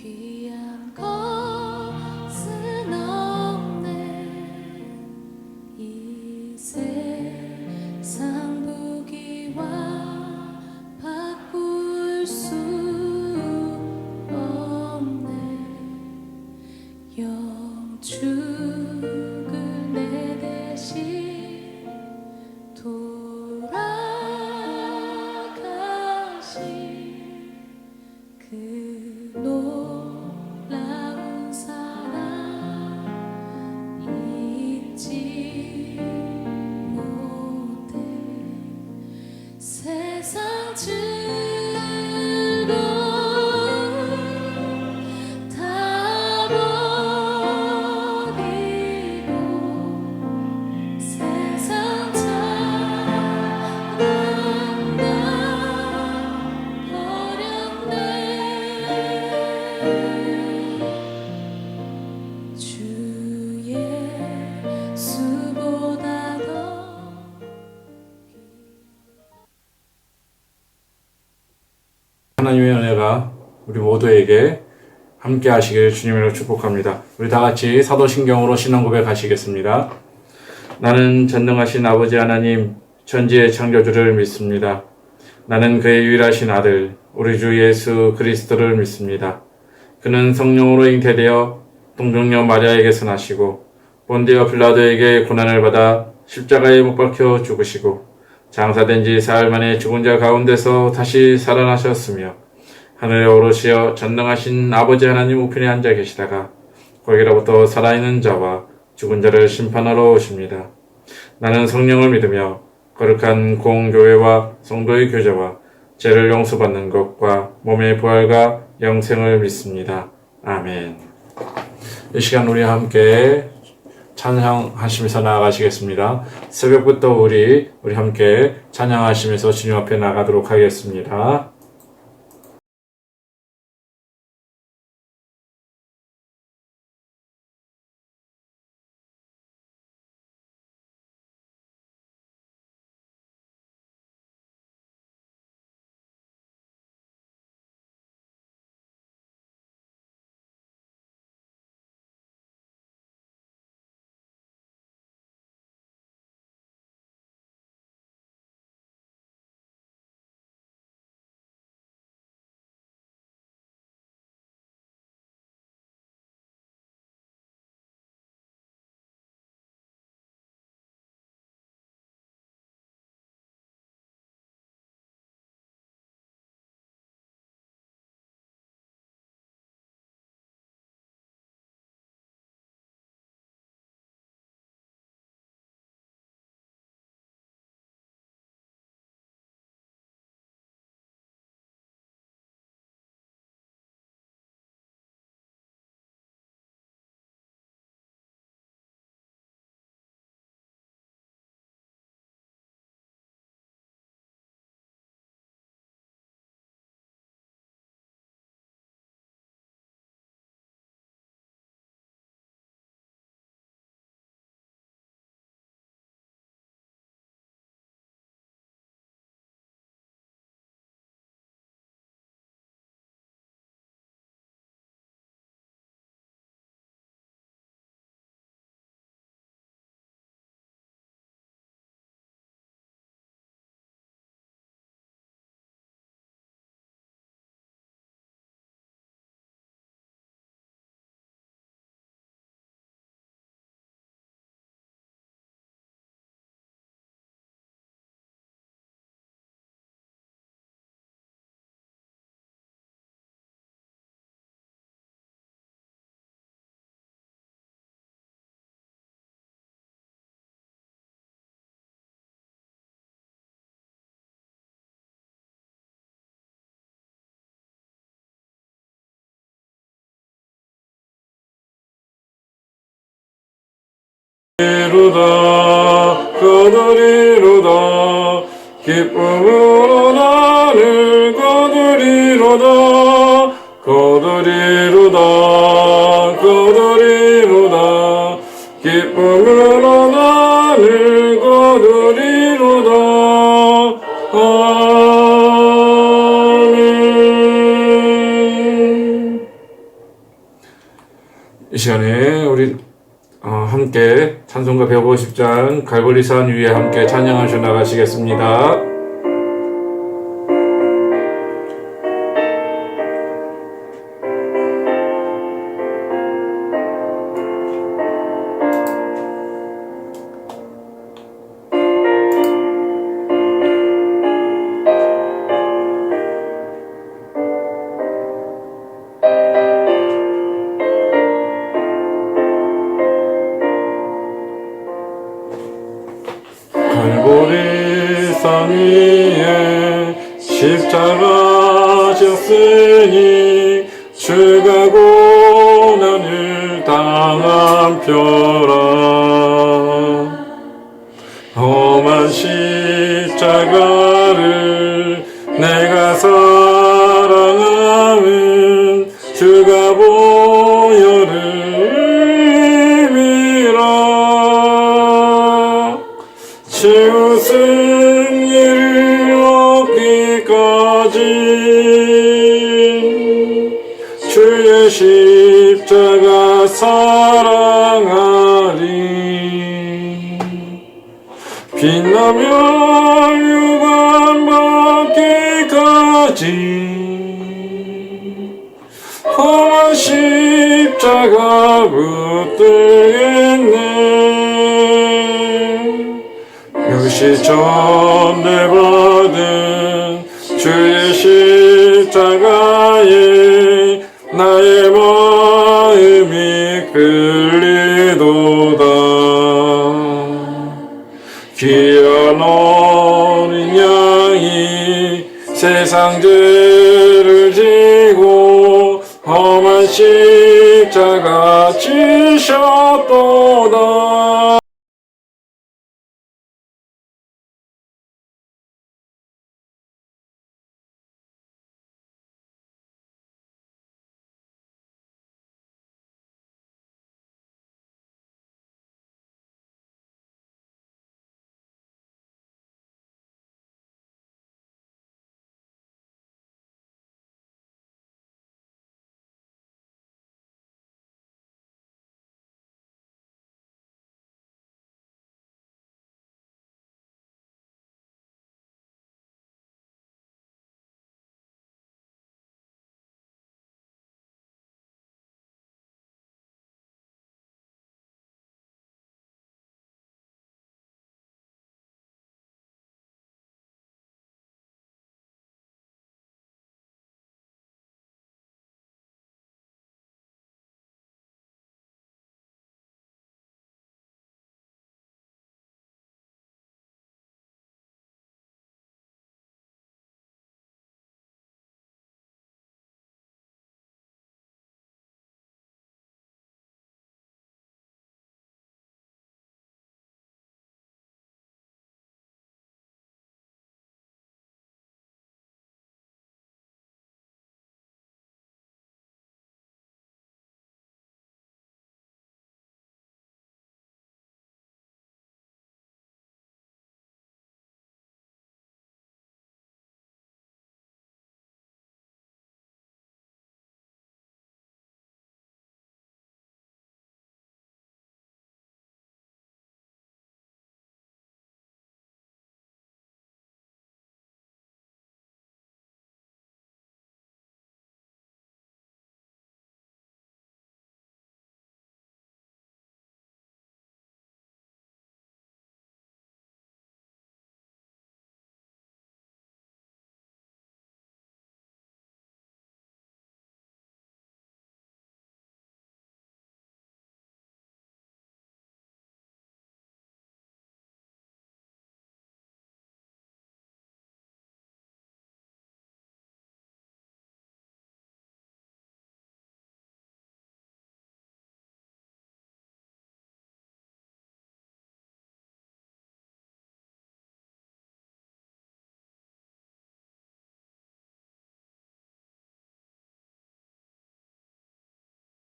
귀한 것은 없네. 이 세상 부귀와 바꿀 수 없네. 영축을 내 대신 돌아가신 그 놀라운 사랑 잊지 못해. 세상 즐거움 다 버리고 세상 사랑 나 버렸네. 주 예수보다 더 하나님의 은혜가 우리 모두에게 함께 하시길 주님으로 축복합니다. 우리 다 같이 사도신경으로 신앙 고백하시겠습니다. 나는 전능하신 아버지 하나님, 천지의 창조주를 믿습니다. 나는 그의 유일하신 아들, 우리 주 예수 그리스도를 믿습니다. 그는 성령으로 잉태되어 동정녀 마리아에게서 나시고 본디오 빌라도에게 고난을 받아 십자가에 못 박혀 죽으시고 장사된 지 사흘 만에 죽은 자 가운데서 다시 살아나셨으며 하늘에 오르시어 전능하신 아버지 하나님 우편에 앉아 계시다가 거기로부터 살아있는 자와 죽은 자를 심판하러 오십니다. 나는 성령을 믿으며 거룩한 공교회와 성도의 교제와 죄를 용서받는 것과 몸의 부활과 영생을 믿습니다. 아멘. 이 시간 우리 함께 찬양하시면서 나아가시겠습니다. 새벽부터 우리 함께 찬양하시면서 주님 앞에 나가도록 하겠습니다. 거두리로다 기쁨으로 나를 거두리로다 기쁨으로 나를 거두리로다. 아멘. 이 시간에 우리 함께 찬송가 150장 갈보리산 위에 함께 찬양하셔 나가시겠습니다. 갈보리산 위에 십자가 졌으니 주가 고난을 당한 표라. 험한 십자가를 내가 사랑하면 주가 보혈을 밀어 치유 승리를 얻기까지 주의 십자가 사랑하리. 빛나며 유감 받기까지 험한 십자가 붙들겠네. 역시 전대받은 주의 십자가에 나의 마음이 끌리도다. 귀한 어린 양이 세상 죄를 지고 험한 십자가 지셨도다.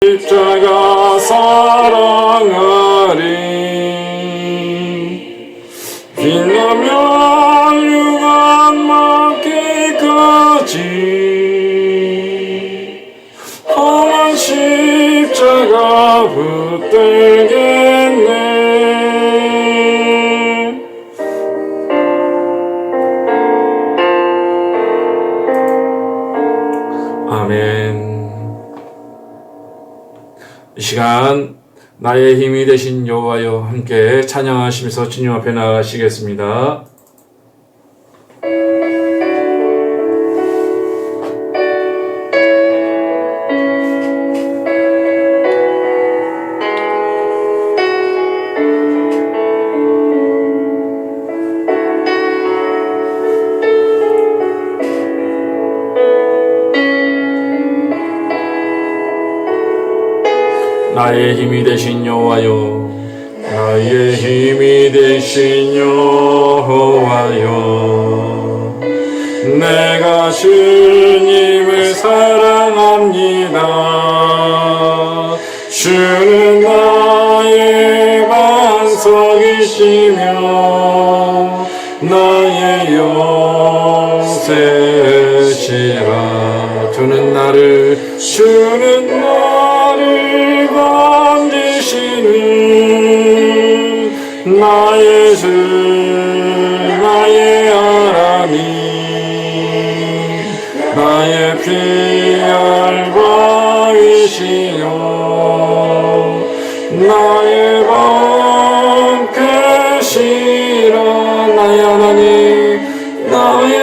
십자가 사랑하리. 빛나며 유감 맞기까지 험한 십자가 차가 붙들겠네. 아멘. 이 시간 나의 힘이 되신 여호와여 함께 찬양하시면서 주님 앞에 나아가시겠습니다. 나의 힘이 되신 여호와여, 나의 힘이 되신 여호와여, 내가 주님을 사랑합니다. 주는 나의 반석이시며 나의 요새시라. 주는 나를 건지시는 나의 주, 나의 하나님, 나의 피알바이시여, 나의 방패시라. 나의 하나님, 나의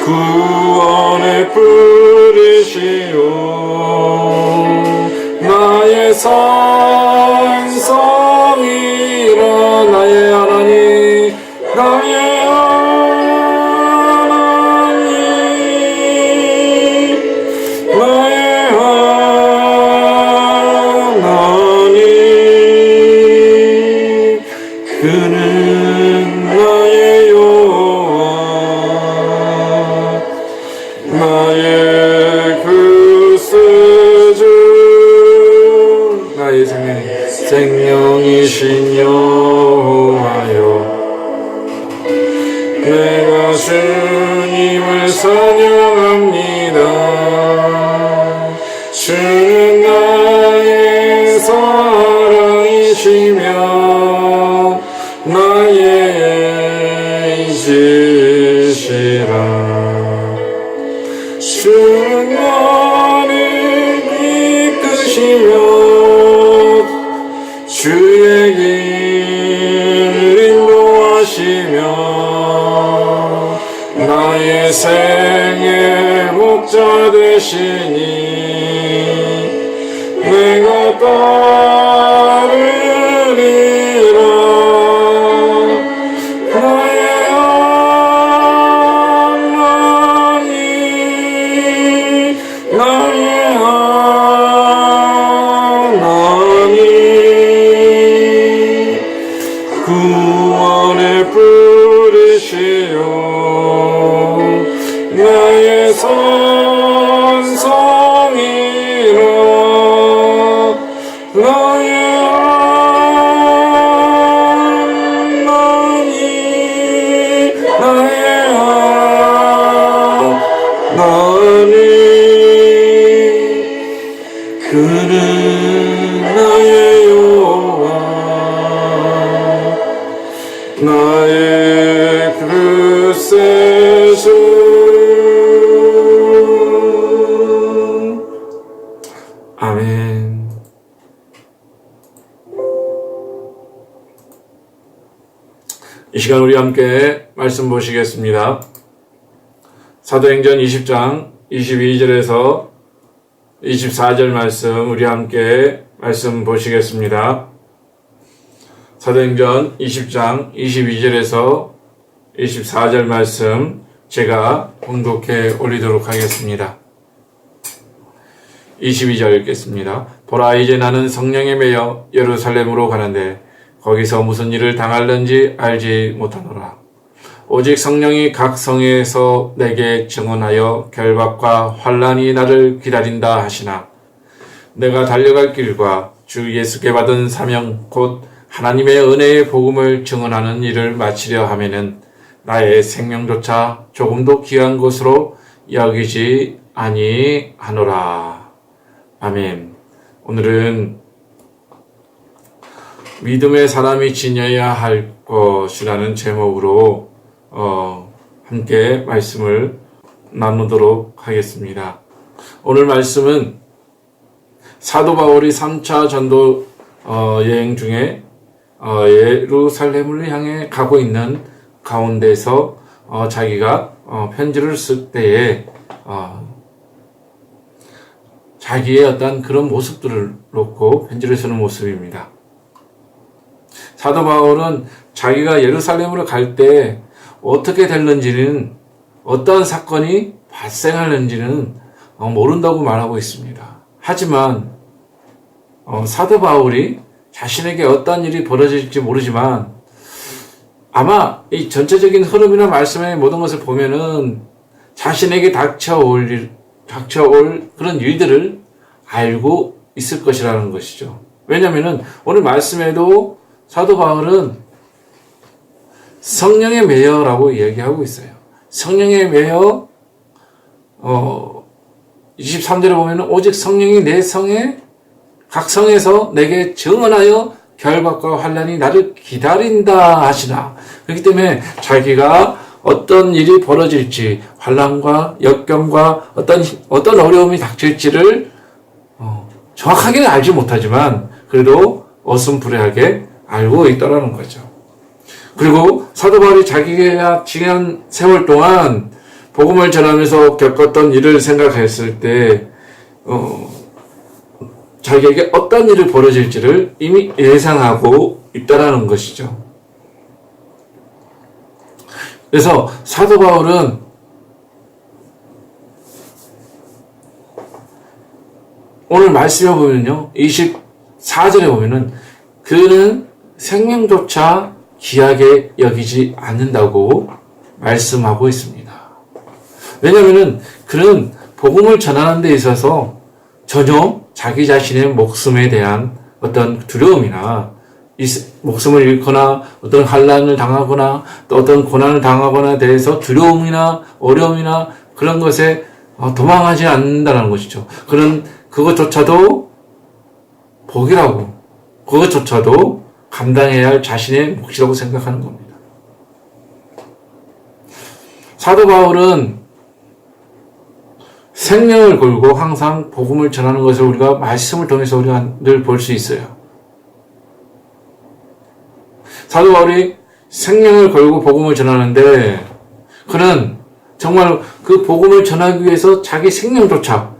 구원의 뿌리시오, 나의 산성이라. 나의 하나님, 나의 하나님, 나의 하나님, 그는 나의 나의 구세주, 나의 생명이신 여호와여, 내가 주님을 찬양합니다. 주는 나의 사랑이시며 나의 이지시라. 주는 나를 이끄시며 주의 길 인도하시며 나의 생의 목자 되시니 내가 따르리라. 구원의 뿌리시오, 나의 산성이라. 나의 하나님, 나의 하나님, 그는 나의 여호와, 나의 구세주. 아멘. 이 시간 우리 함께 말씀 보시겠습니다. 사도행전 20장 22절에서 24절 말씀 우리 함께 말씀 보시겠습니다. 사도행전 20장 22절에서 24절 말씀 제가 봉독해 올리도록 하겠습니다. 22절 읽겠습니다. 보라, 이제 나는 성령에 매여 예루살렘으로 가는데 거기서 무슨 일을 당할는지 알지 못하노라. 오직 성령이 각 성에서 내게 증언하여 결박과 환난이 나를 기다린다 하시나 내가 달려갈 길과 주 예수께 받은 사명 곧 하나님의 은혜의 복음을 증언하는 일을 마치려 하면은 나의 생명조차 조금도 귀한 것으로 여기지 아니하노라. 아멘. 오늘은 믿음의 사람이 지녀야 할 것이라는 제목으로 함께 말씀을 나누도록 하겠습니다. 오늘 말씀은 사도 바울이 3차 전도 여행 중에 예루살렘을 향해 가고 있는 가운데서 자기가 편지를 쓸 때에 자기의 어떤 그런 모습들을 놓고 편지를 쓰는 모습입니다. 사도 바울은 자기가 예루살렘으로 갈 때 어떻게 됐는지는, 어떠한 사건이 발생하는지는 모른다고 말하고 있습니다. 하지만 사도 바울이 자신에게 어떤 일이 벌어질지 모르지만 아마 이 전체적인 흐름이나 말씀의 모든 것을 보면은 자신에게 닥쳐올 그런 일들을 알고 있을 것이라는 것이죠. 왜냐하면은 오늘 말씀에도 사도 바울은 성령의 매여라고 얘기하고 있어요. 성령의 매여, 23절에 보면은 오직 성령이 내 성에, 각 성에서 내게 증언하여 결박과 환난이 나를 기다린다 하시나. 그렇기 때문에 자기가 어떤 일이 벌어질지, 환난과 역경과 어떤 어려움이 닥칠지를 정확하게는 알지 못하지만 그래도 어슴푸레하게 알고 있다라는 거죠. 그리고 사도 바울이 자기가 지난 세월 동안 복음을 전하면서 겪었던 일을 생각했을 때 자기에게 어떤 일이 벌어질지를 이미 예상하고 있다라는 것이죠. 그래서 사도 바울은 오늘 말씀해 보면요, 24절에 보면은 그는 생명조차 귀하게 여기지 않는다고 말씀하고 있습니다. 왜냐하면은 그는 복음을 전하는 데 있어서 전혀 자기 자신의 목숨에 대한 어떤 두려움이나 목숨을 잃거나 어떤 환난을 당하거나 또 어떤 고난을 당하거나 대해서 두려움이나 어려움이나 그런 것에 도망하지 않는다는 것이죠. 그는 그것조차도 복이라고, 그것조차도 감당해야 할 자신의 몫이라고 생각하는 겁니다. 사도 바울은 생명을 걸고 항상 복음을 전하는 것을 우리가 말씀을 통해서 우리가 늘 볼 수 있어요. 사도 바울이 생명을 걸고 복음을 전하는데 그는 정말 그 복음을 전하기 위해서 자기 생명조차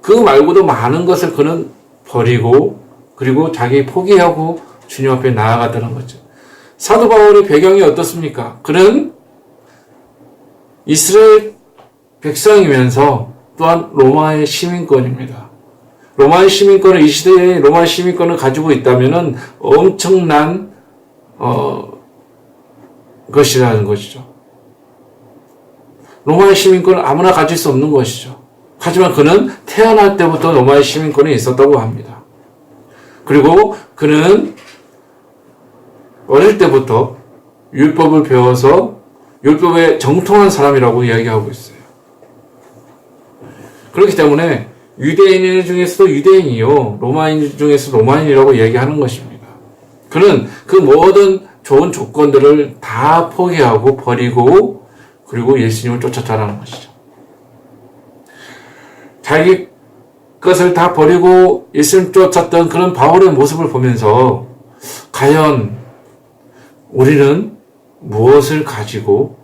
그 말고도 많은 것을 그는 버리고 그리고 자기 포기하고 주님 앞에 나아갔다는 거죠. 사도 바울의 배경이 어떻습니까? 그는 이스라엘 백성이면서 또한 로마의 시민권입니다. 로마의 시민권을, 이 시대에 로마의 시민권을 가지고 있다면은 엄청난 것이라는 것이죠. 로마의 시민권은 아무나 가질 수 없는 것이죠. 하지만 그는 태어날 때부터 로마의 시민권이 있었다고 합니다. 그리고 그는 어릴 때부터 율법을 배워서 율법에 정통한 사람이라고 이야기하고 있어요. 그렇기 때문에 유대인 중에서도 유대인이요, 로마인 중에서 로마인이라고 얘기하는 것입니다. 그는 그 모든 좋은 조건들을 다 포기하고 버리고 그리고 예수님을 쫓았다는 것이죠. 자기 것을 다 버리고 예수님을 쫓았던 그런 바울의 모습을 보면서 과연 우리는 무엇을 가지고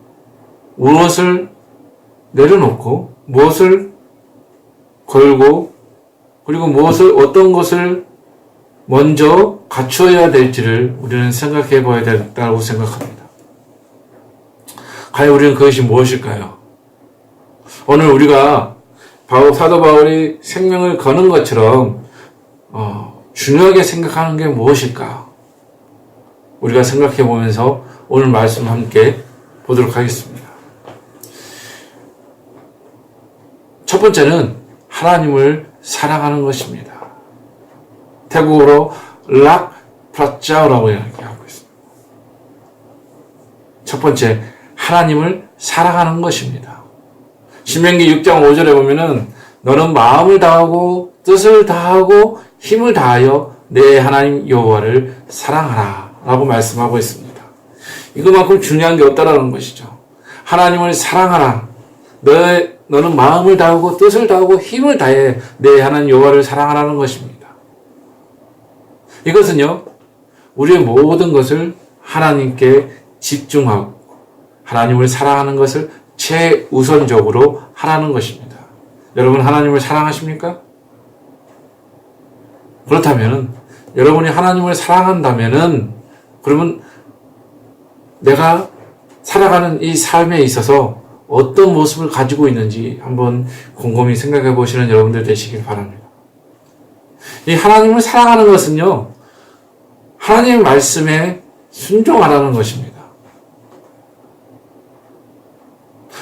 무엇을 내려놓고 무엇을 걸고 그리고 어떤 것을 먼저 갖추어야 될지를 우리는 생각해 봐야 된다고 생각합니다. 과연 우리는 그것이 무엇일까요? 오늘 우리가 사도 바울이 생명을 거는 것처럼 중요하게 생각하는 게 무엇일까? 우리가 생각해 보면서 오늘 말씀 함께 보도록 하겠습니다. 첫 번째는 하나님을 사랑하는 것입니다. 태국어로 락 프라짜오라고 이야기하고 있습니다. 첫 번째, 하나님을 사랑하는 것입니다. 신명기 6장 5절에 보면은 너는 마음을 다하고 뜻을 다하고 힘을 다하여 내 하나님 여호와를 사랑하라 라고 말씀하고 있습니다. 이것만큼 중요한 게 없다라는 것이죠. 하나님을 사랑하라. 너는 마음을 다하고 뜻을 다하고 힘을 다해 내 하나님 여호와를 사랑하라는 것입니다. 이것은요, 우리의 모든 것을 하나님께 집중하고 하나님을 사랑하는 것을 최우선적으로 하라는 것입니다. 여러분, 하나님을 사랑하십니까? 그렇다면 여러분이 하나님을 사랑한다면은 그러면 내가 살아가는 이 삶에 있어서 어떤 모습을 가지고 있는지 한번 곰곰이 생각해 보시는 여러분들 되시길 바랍니다. 이 하나님을 사랑하는 것은요, 하나님의 말씀에 순종하라는 것입니다.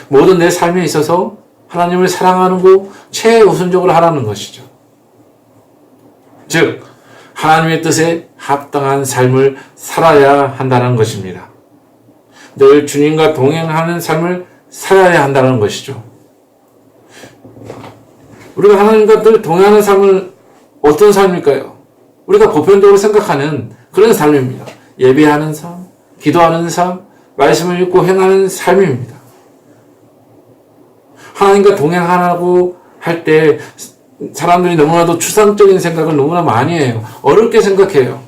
모든 내 삶에 있어서 하나님을 사랑하는 거 최우선적으로 하라는 것이죠. 즉, 하나님의 뜻에 합당한 삶을 살아야 한다는 것입니다. 늘 주님과 동행하는 삶을 살아야 한다는 것이죠. 우리가 하나님과 늘 동행하는 삶은 어떤 삶일까요? 우리가 보편적으로 생각하는 그런 삶입니다. 예배하는 삶, 기도하는 삶, 말씀을 읽고 행하는 삶입니다. 하나님과 동행하라고 할 때 사람들이 너무나도 추상적인 생각을 너무나 많이 해요. 어렵게 생각해요.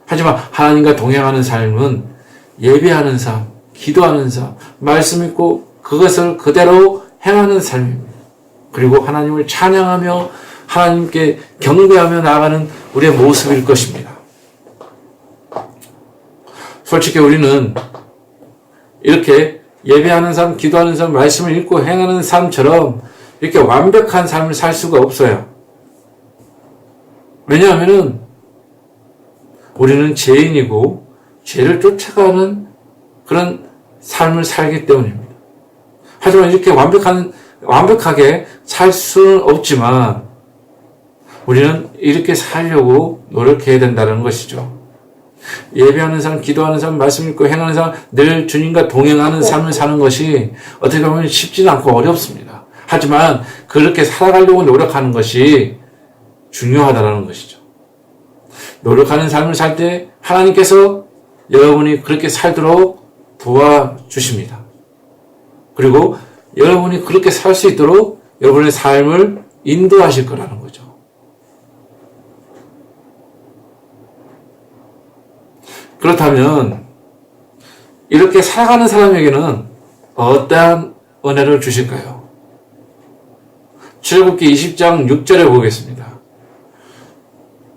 하지만 하나님과 동행하는 삶은 예배하는 삶, 기도하는 삶, 말씀 읽고 그것을 그대로 행하는 삶입니다. 그리고 하나님을 찬양하며 하나님께 경배하며 나아가는 우리의 모습일 것입니다. 솔직히 우리는 이렇게 예배하는 삶, 기도하는 삶, 말씀을 읽고 행하는 삶처럼 이렇게 완벽한 삶을 살 수가 없어요. 왜냐하면 우리는 죄인이고 죄를 쫓아가는 그런 삶을 살기 때문입니다. 하지만 이렇게 완벽하게 살 수는 없지만 우리는 이렇게 살려고 노력해야 된다는 것이죠. 예배하는 삶, 기도하는 삶, 말씀 읽고 행하는 삶, 늘 주님과 동행하는 삶을 사는 것이 어떻게 보면 쉽지는 않고 어렵습니다. 하지만 그렇게 살아가려고 노력하는 것이 중요하다는 것이죠. 노력하는 삶을 살 때 하나님께서 여러분이 그렇게 살도록 도와주십니다. 그리고 여러분이 그렇게 살 수 있도록 여러분의 삶을 인도하실 거라는 거죠. 그렇다면 이렇게 살아가는 사람에게는 어떠한 은혜를 주실까요? 출애굽기 20장 6절에 보겠습니다.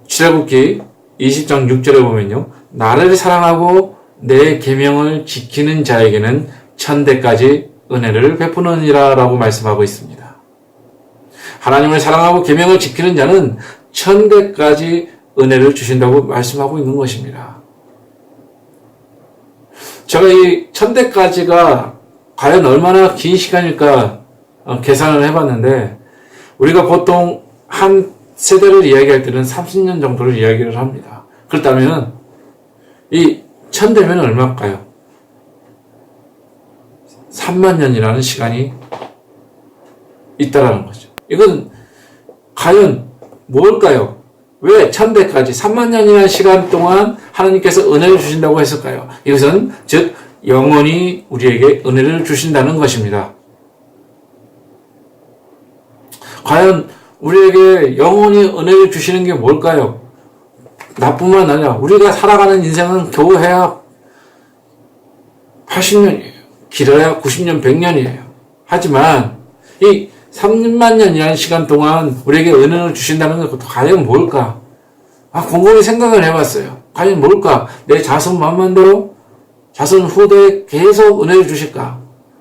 출애굽기 20장 6절에 보면요, 나를 사랑하고 내 계명을 지키는 자에게는 천대까지 은혜를 베푸느니라 라고 말씀하고 있습니다. 하나님을 사랑하고 계명을 지키는 자는 천대까지 은혜를 주신다고 말씀하고 있는 것입니다. 제가 이 천대까지가 과연 얼마나 긴 시간일까 계산을 해봤는데, 우리가 보통 한 세대를 이야기할 때는 30년 정도를 이야기를 합니다. 그렇다면 이 천대면 얼마일까요? 3만 년이라는 시간이 있다라는 거죠. 이건 과연 뭘까요? 왜 천대까지 3만 년이라는 시간 동안 하나님께서 은혜를 주신다고 했을까요? 이것은 즉 영원히 우리에게 은혜를 주신다는 것입니다. 과연 우리에게 영원히 은혜를 주시는 게 뭘까요? 나뿐만 아니라 우리가 살아가는 인생은 겨우 해야 80년이에요. 길어야 90년, 100년이에요. 하지만 이 3만 년이라는 시간 동안 우리에게 은혜를 주신다는 것도 과연 뭘까? 곰곰이 생각을 해봤어요. 과연 뭘까? 내 자손 만만대로 자손 후대에 계속 은혜를 주실까?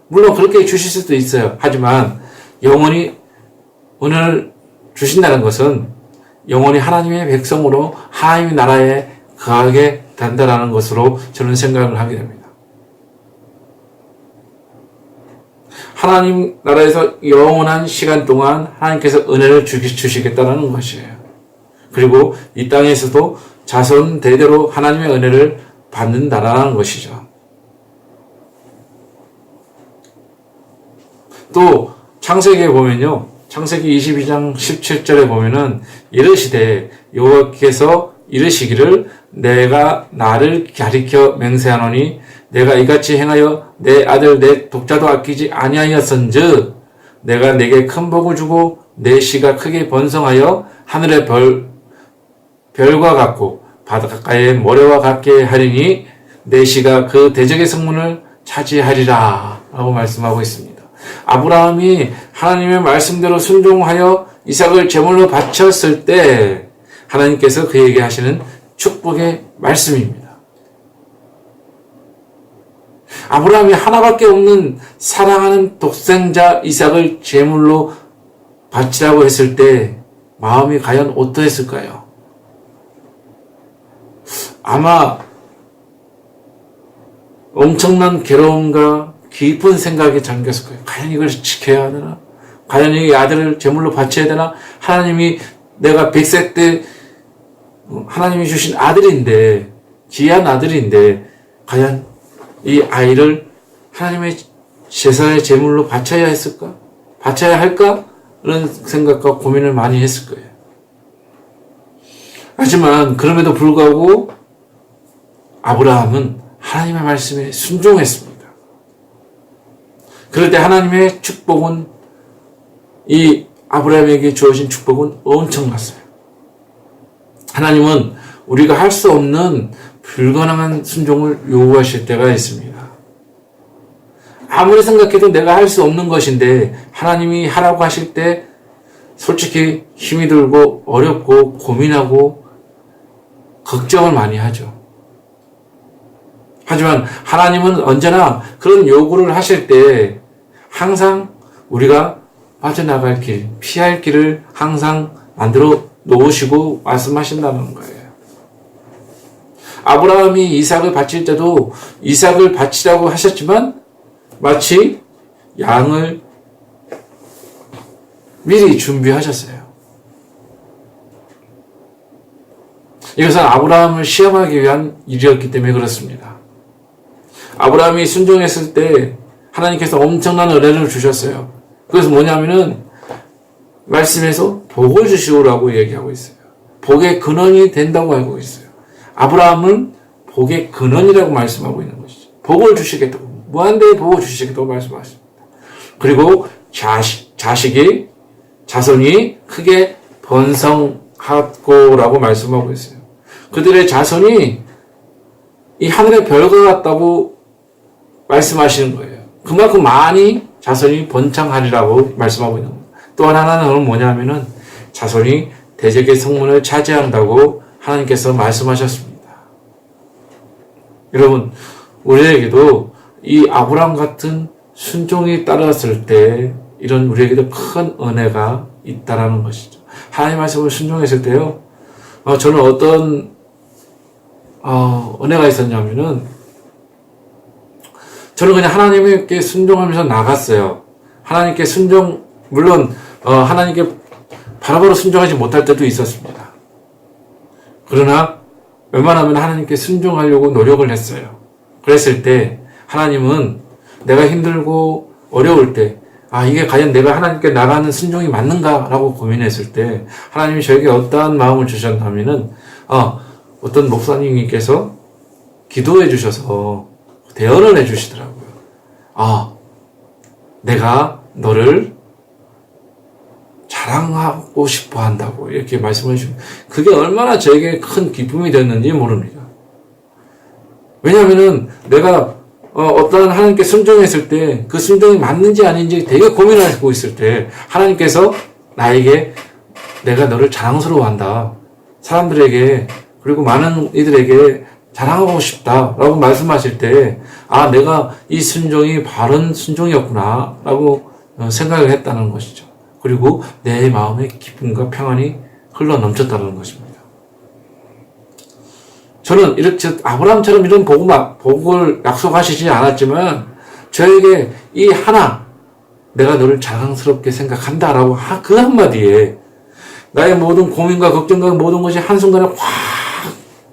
물론 그렇게 주실 수도 있어요. 하지만 영원히 은혜를 주신다는 것은 영원히 하나님의 백성으로 하나님의 나라에 거하게 된다는 것으로 저는 생각을 하게 됩니다. 하나님 나라에서 영원한 시간 동안 하나님께서 은혜를 주시겠다는 것이에요. 그리고 이 땅에서도 자손 대대로 하나님의 은혜를 받는다라는 것이죠. 또 창세기에 보면요. 창세기 22장 17절에 보면은 이르시되 여호와께서 이르시기를 내가 나를 가리켜 맹세하노니 내가 이같이 행하여 내 아들 내 독자도 아끼지 아니하였은즉 내가 내게 큰 복을 주고 내 씨가 크게 번성하여 하늘의 별과 같고 바닷가의 모래와 같게 하리니 내 씨가 그 대적의 성문을 차지하리라 라고 말씀하고 있습니다. 아브라함이 하나님의 말씀대로 순종하여 이삭을 제물로 바쳤을 때 하나님께서 그에게 하시는 축복의 말씀입니다. 아브라함이 하나밖에 없는 사랑하는 독생자 이삭을 제물로 바치라고 했을 때 마음이 과연 어떠했을까요? 아마 엄청난 괴로움과 깊은 생각에 잠겼을 거예요. 과연 이걸 지켜야 되나? 과연 이 아들을 제물로 바쳐야 되나? 하나님이 내가 100세 때 하나님이 주신 아들인데 귀한 아들인데 과연 이 아이를 하나님의 제사의 제물로 바쳐야 했을까? 바쳐야 할까? 그런 생각과 고민을 많이 했을 거예요. 하지만 그럼에도 불구하고 아브라함은 하나님의 말씀에 순종했습니다. 그럴 때 하나님의 축복은 이 아브라함에게 주어진 축복은 엄청났어요. 하나님은 우리가 할 수 없는 불가능한 순종을 요구하실 때가 있습니다. 아무리 생각해도 내가 할 수 없는 것인데 하나님이 하라고 하실 때 솔직히 힘이 들고 어렵고 고민하고 걱정을 많이 하죠. 하지만 하나님은 언제나 그런 요구를 하실 때 항상 우리가 빠져나갈 길, 피할 길을 항상 만들어 놓으시고 말씀하신다는 거예요. 아브라함이 이삭을 바칠 때도 이삭을 바치라고 하셨지만 마치 양을 미리 준비하셨어요. 이것은 아브라함을 시험하기 위한 일이었기 때문에 그렇습니다. 아브라함이 순종했을 때 하나님께서 엄청난 은혜를 주셨어요. 그래서 뭐냐면은 말씀에서 복을 주시오라고 얘기하고 있어요. 복의 근원이 된다고 알고 있어요. 아브라함은 복의 근원이라고 말씀하고 있는 것이죠. 복을 주시겠다고, 무한대의 복을 주시겠다고 말씀하십니다. 그리고 자손이 크게 번성하고라고 말씀하고 있어요. 그들의 자손이 이 하늘의 별과 같다고 말씀하시는 거예요. 그만큼 많이 자손이 번창하리라고 말씀하고 있는 겁니다. 또 하나는 뭐냐면은 자손이 대적의 성문을 차지한다고 하나님께서 말씀하셨습니다. 여러분, 우리에게도 이 아브라함 같은 순종이 따랐을 때 이런 우리에게도 큰 은혜가 있다라는 것이죠. 하나님 말씀을 순종했을 때요, 저는 어떤 은혜가 있었냐면은 저는 그냥 하나님께 순종하면서 나갔어요. 하나님께 물론 하나님께 바로바로 순종하지 못할 때도 있었습니다. 그러나 웬만하면 하나님께 순종하려고 노력을 했어요. 그랬을 때 하나님은 내가 힘들고 어려울 때 이게 과연 내가 하나님께 나가는 순종이 맞는가라고 고민했을 때 하나님이 저에게 어떠한 마음을 주셨냐면은 어떤 목사님께서 기도해 주셔서 대언을 해 주시더라고요. 내가 너를 자랑하고 싶어 한다고 이렇게 말씀해 주시면 그게 얼마나 저에게 큰 기쁨이 됐는지 모릅니다. 왜냐하면은 내가 어떤 하나님께 순종했을 때 그 순종이 맞는지 아닌지 되게 고민하고 있을 때 하나님께서 나에게 내가 너를 자랑스러워한다. 사람들에게 그리고 많은 이들에게 자랑하고 싶다라고 말씀하실 때 내가 이 순종이 바른 순종이었구나 라고 생각을 했다는 것이죠. 그리고 내 마음에 기쁨과 평안이 흘러 넘쳤다는 것입니다. 저는 이렇게 아브라함처럼 이런 복을 약속하시지 않았지만 저에게 내가 너를 자랑스럽게 생각한다라고 그 한마디에 나의 모든 고민과 걱정과 모든 것이 한순간에 확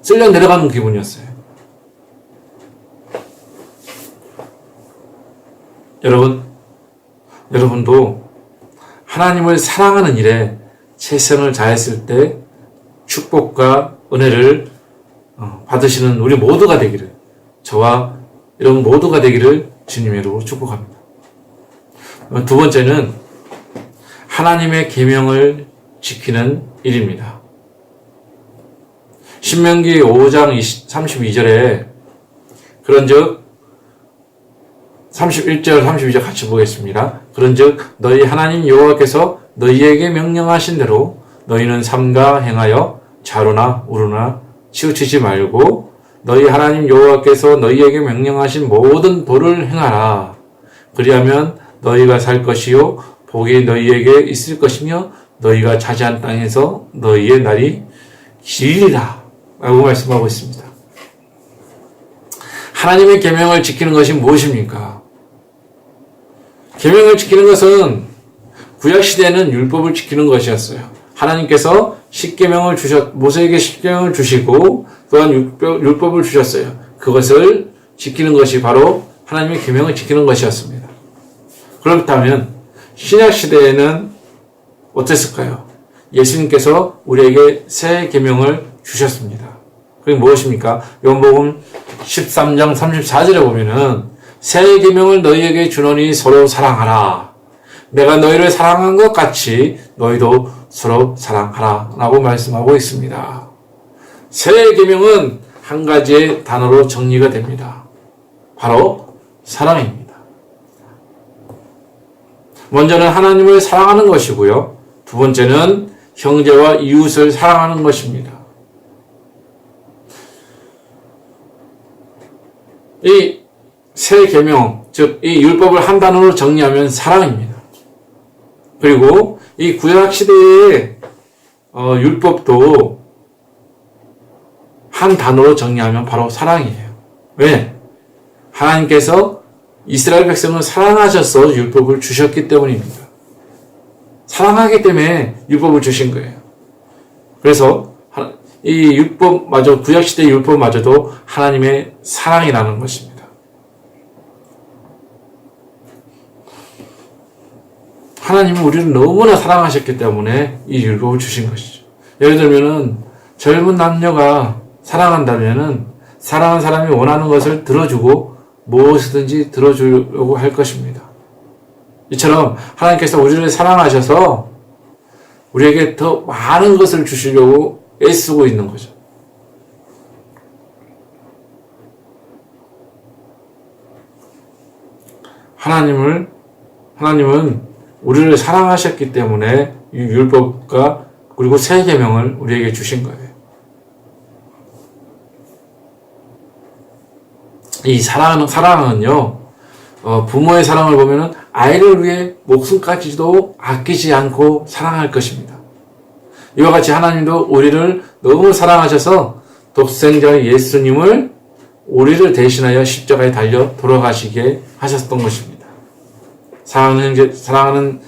쓸려 내려가는 기분이었어요. 여러분도 하나님을 사랑하는 일에 최선을 다했을 때 축복과 은혜를 받으시는 우리 모두가 되기를, 저와 여러분 모두가 되기를 주님의 이름으로 축복합니다. 두 번째는 하나님의 계명을 지키는 일입니다. 신명기 5장 32절에 그런즉 31절 32절 같이 보겠습니다. 그런즉 너희 하나님 여호와께서 너희에게 명령하신 대로 너희는 삼가 행하여 좌로나 우로나 치우치지 말고 너희 하나님 여호와께서 너희에게 명령하신 모든 도를 행하라. 그리하면 너희가 살 것이요 복이 너희에게 있을 것이며 너희가 차지한 땅에서 너희의 날이 길리라 라고 말씀하고 있습니다. 하나님의 계명을 지키는 것이 무엇입니까? 계명을 지키는 것은 구약시대에는 율법을 지키는 것이었어요. 하나님께서 모세에게 십계명을 주시고 또한 율법을 주셨어요. 그것을 지키는 것이 바로 하나님의 계명을 지키는 것이었습니다. 그렇다면 신약시대에는 어땠을까요? 예수님께서 우리에게 새 계명을 주셨습니다. 그게 무엇입니까? 요한복음 13장 34절에 보면은 새 계명을 너희에게 주노니 서로 사랑하라. 내가 너희를 사랑한 것 같이 너희도 서로 사랑하라 라고 말씀하고 있습니다. 새 계명은 한 가지의 단어로 정리가 됩니다. 바로 사랑입니다. 먼저는 하나님을 사랑하는 것이고요. 두 번째는 형제와 이웃을 사랑하는 것입니다. 이 새 계명, 즉 이 율법을 한 단어로 정리하면 사랑입니다. 그리고 이 구약 시대의 율법도 한 단어로 정리하면 바로 사랑이에요. 왜? 하나님께서 이스라엘 백성을 사랑하셔서 율법을 주셨기 때문입니다. 사랑하기 때문에 율법을 주신 거예요. 그래서 이 율법마저, 구약시대 율법마저도 하나님의 사랑이라는 것입니다. 하나님은 우리를 너무나 사랑하셨기 때문에 이 율법을 주신 것이죠. 예를 들면은 젊은 남녀가 사랑한다면은 사랑하는 사람이 원하는 것을 들어주고 무엇이든지 들어주려고 할 것입니다. 이처럼 하나님께서 우리를 사랑하셔서 우리에게 더 많은 것을 주시려고 애쓰고 있는 거죠. 하나님은 우리를 사랑하셨기 때문에 이 율법과 그리고 새 계명을 우리에게 주신 거예요. 이 사랑은요, 부모의 사랑을 보면은 아이를 위해 목숨까지도 아끼지 않고 사랑할 것입니다. 이와 같이 하나님도 우리를 너무 사랑하셔서 독생자 예수님을 우리를 대신하여 십자가에 달려 돌아가시게 하셨던 것입니다. 사랑하는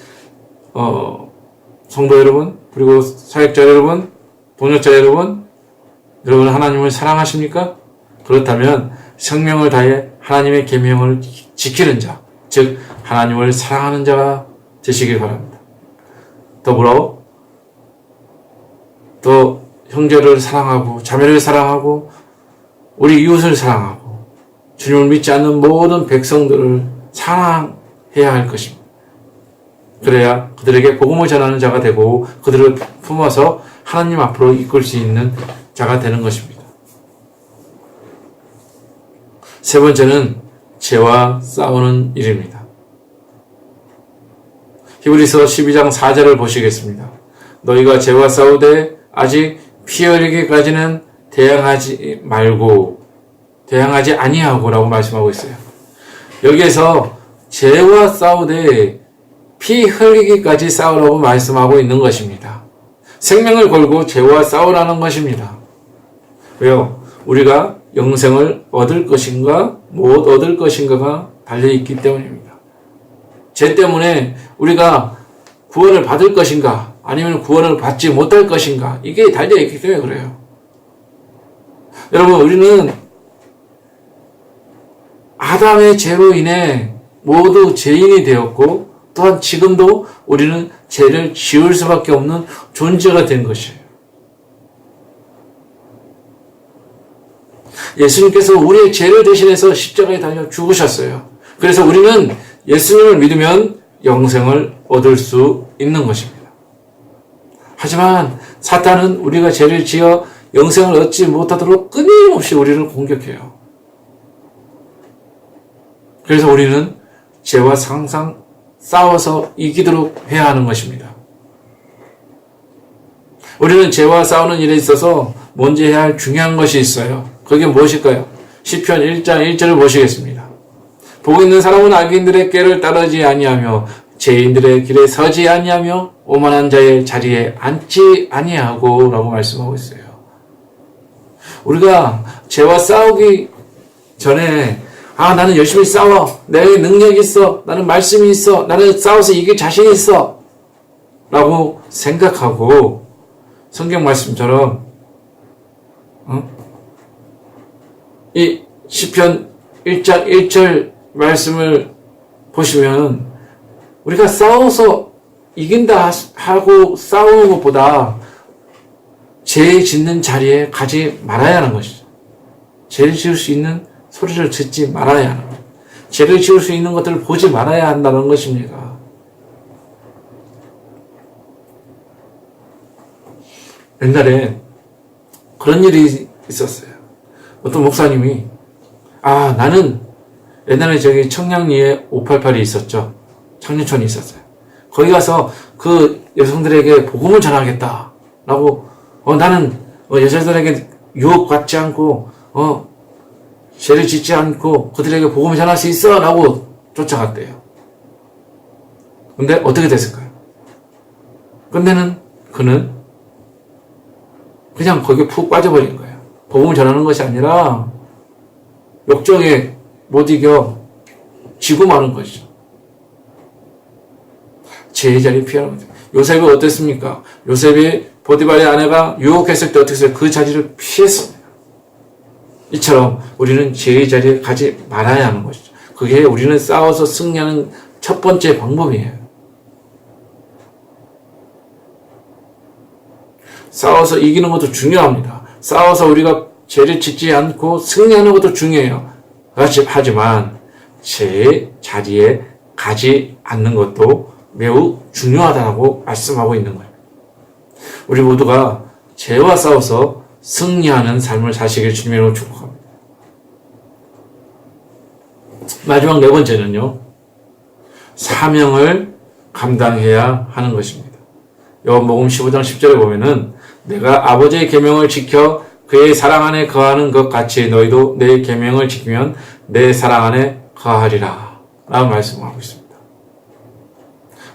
성도 여러분, 그리고 사역자 여러분, 동역자 여러분 하나님을 사랑하십니까? 그렇다면 생명을 다해 하나님의 계명을 지키는 자, 즉 하나님을 사랑하는 자가 되시길 바랍니다. 더불어 또 형제를 사랑하고 자매를 사랑하고 우리 이웃을 사랑하고 주님을 믿지 않는 모든 백성들을 사랑해야 할 것입니다. 그래야 그들에게 복음을 전하는 자가 되고 그들을 품어서 하나님 앞으로 이끌 수 있는 자가 되는 것입니다. 세 번째는 죄와 싸우는 일입니다. 히브리서 12장 4절을 보시겠습니다. 너희가 죄와 싸우되 아직 피 흘리기까지는 대항하지 아니하고 라고 말씀하고 있어요. 여기에서 죄와 싸우되 피 흘리기까지 싸우라고 말씀하고 있는 것입니다. 생명을 걸고 죄와 싸우라는 것입니다. 왜요? 우리가 영생을 얻을 것인가 못 얻을 것인가가 달려있기 때문입니다. 죄 때문에 우리가 구원을 받을 것인가 아니면 구원을 받지 못할 것인가? 이게 달려 있기 때문에 그래요. 여러분, 우리는 아담의 죄로 인해 모두 죄인이 되었고, 또한 지금도 우리는 죄를 지을 수밖에 없는 존재가 된 것이에요. 예수님께서 우리의 죄를 대신해서 십자가에 달려 죽으셨어요. 그래서 우리는 예수님을 믿으면 영생을 얻을 수 있는 것입니다. 하지만 사탄은 우리가 죄를 지어 영생을 얻지 못하도록 끊임없이 우리를 공격해요. 그래서 우리는 죄와 항상 싸워서 이기도록 해야 하는 것입니다. 우리는 죄와 싸우는 일에 있어서 먼저 해야 할 중요한 것이 있어요. 그게 무엇일까요? 시편 1장 1절을 보시겠습니다. 복 있는 사람은 악인들의 꾀를 따르지 아니하며 죄인들의 길에 서지 아니하며 오만한 자의 자리에 앉지 아니하고 라고 말씀하고 있어요. 우리가 죄와 싸우기 전에 나는 열심히 싸워. 내 능력이 있어. 나는 말씀이 있어. 나는 싸워서 이길 자신이 있어. 라고 생각하고 성경 말씀처럼 이 시편 1장 1절 말씀을 보시면 우리가 싸워서 이긴다 하고 싸우는 것보다 죄 짓는 자리에 가지 말아야 하는 것이죠. 죄를 지을 수 있는 소리를 듣지 말아야 하는 것. 죄를 지을 수 있는 것들을 보지 말아야 한다는 것입니다. 옛날에 그런 일이 있었어요. 어떤 목사님이 나는 옛날에 저기 청량리에 588이 있었죠. 청년촌이 있었어요. 거기 가서 그 여성들에게 복음을 전하겠다 라고 나는 여자들에게 유혹받지 않고 죄를 짓지 않고 그들에게 복음을 전할 수 있어 라고 쫓아갔대요. 근데 어떻게 됐을까요? 근데는 그는 그냥 거기에 푹 빠져버린 거예요. 복음을 전하는 것이 아니라 욕정에 못 이겨 지고 마는 것이죠. 죄의 자리에 피하는 거죠. 요셉이 어땠습니까? 요셉이 보디발의 아내가 유혹했을 때 어떻게 했어요? 그 자리를 피했습니다. 이처럼 우리는 죄의 자리에 가지 말아야 하는 것이죠. 그게 우리는 싸워서 승리하는 첫 번째 방법이에요. 싸워서 이기는 것도 중요합니다. 싸워서 우리가 죄를 짓지 않고 승리하는 것도 중요해요. 하지만 죄의 자리에 가지 않는 것도 매우 중요하다고 말씀하고 있는 거예요. 우리 모두가 죄와 싸워서 승리하는 삶을 사시길 주님으로 축복합니다. 마지막 네 번째는요. 사명을 감당해야 하는 것입니다. 요한복음 15장 10절에 보면은 내가 아버지의 계명을 지켜 그의 사랑 안에 거하는 것 같이 너희도 내 계명을 지키면 내 사랑 안에 거하리라 라고 말씀하고 있습니다.